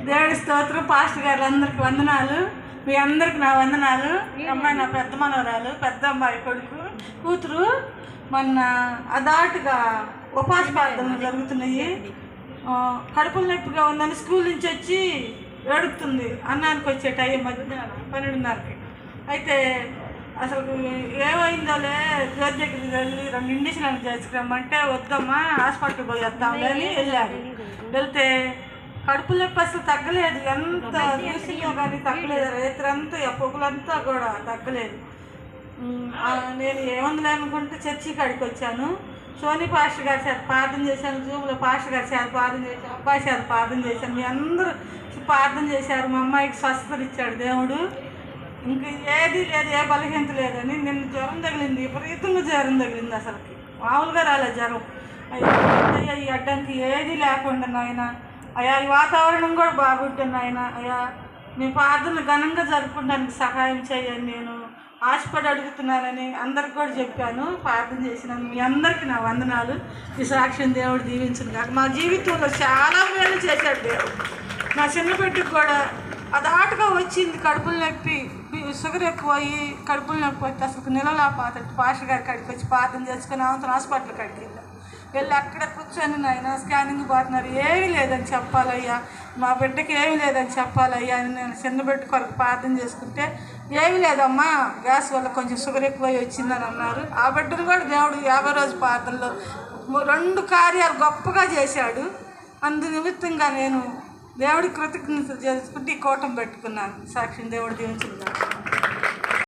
దేవుడి స్తోత్రం. పాస్టర్ గారు అందరికి వందనాలు. మీ అందరికి నా వందనాలు. అమ్మాయి నా పెద్ద మనవరాలు, పెద్ద అమ్మాయి కొడుకు కూతురు మొన్న అదాటుగా ఉపాస ప్రార్థనలు జరుగుతున్నాయి. కడుపులు నొప్పిగా ఉందని స్కూల్ నుంచి వచ్చి ఏడుపుతుంది. అన్నానికి వచ్చే టైం మధ్యాహ్నం 12:30కి. అయితే అసలు ఏమైందోలే జ్యోతి దగ్గరికి వెళ్ళి 2 ఇండిషన్లు చేసుకురమ్మంటే వద్దమ్మా హాస్పిటల్కి పోయి వద్దాంలే అని వెళ్ళారు. వెళ్తే కడుపుల నొప్పి అసలు తగ్గలేదు. ఎంత చూసినా కానీ తగ్గలేదు. రైతులంతా పొగులంతా కూడా తగ్గలేదు. నేను ఏముందిలే అనుకుంటే చర్చి కాడికి వచ్చాను. సోని పాస్టర్ గారి చేత ప్రార్థన చేశాను. జూమ్లో పాస్టర్ గారి చేత ప్రార్థన చేశాను. అబ్బాయి చేత ప్రార్థన చేశాను. మీ అందరూ ప్రార్థన చేశారు. మా అమ్మాయికి స్వస్థత ఇచ్చాడు దేవుడు. ఇంక ఏది లేదు, ఏ బలహీనత లేదని. నిన్న జ్వరం తగిలింది, విపరీతంగా జ్వరం తగిలింది. అసలుకి మామూలుగా రాలేదు జ్వరం. అయ్యా ఈ అడ్డానికి ఏది లేకుండా నాయన అయ్యా, ఈ వాతావరణం కూడా బాగుంటుంది నాయన. అయ్యా మీ ప్రార్థనలు ఘనంగా జరుపుకోవడానికి సహాయం చేయండి. నేను ఆశపడి అడుగుతున్నానని అందరికి కూడా చెప్పాను, ప్రార్థన చేసినాను. మీ అందరికీ నా వందనాలు. ఈ సాక్ష్యం దేవుడు దీవించును కాక. మా జీవితంలో చాలా మేలు చేశాడు దేవుడు. నా చిన్న బిడ్డకు కూడా అదాటుగా వచ్చింది కడుపులు నొప్పి, షుగర్ ఎక్కువ అయ్యి కడుపులు నొప్పి వచ్చి అసలు నిలలేకపోతాడు. పాస్టర్ గారి కాడికి వచ్చి ప్రార్థన చేసుకుని అవతల హాస్పిటల్ కాడికి వెళ్ళి అక్కడ కూర్చొని నాయన స్కానింగ్ పోతున్నారు. ఏమీ లేదని చెప్పాలయ్యా, మా బిడ్డకి ఏమీ లేదని చెప్పాలయ్యా అని నేను చిన్న బిడ్డ కొరకు ప్రార్థన చేసుకుంటే ఏమీ లేదమ్మా గ్యాస్ వల్ల కొంచెం షుగర్ ఎక్కువ వచ్చిందని అన్నారు. ఆ బిడ్డను కూడా దేవుడు 50 రోజు ప్రార్థనలో 2 కార్యాలు గొప్పగా చేశాడు. అందు నిమిత్తంగా నేను దేవుడి కృతజ్ఞతలు చేసుకుంటే ఈ కూటమి పెట్టుకున్నాను. సాక్ష్యం దేవుడు దీవించుకున్నాను.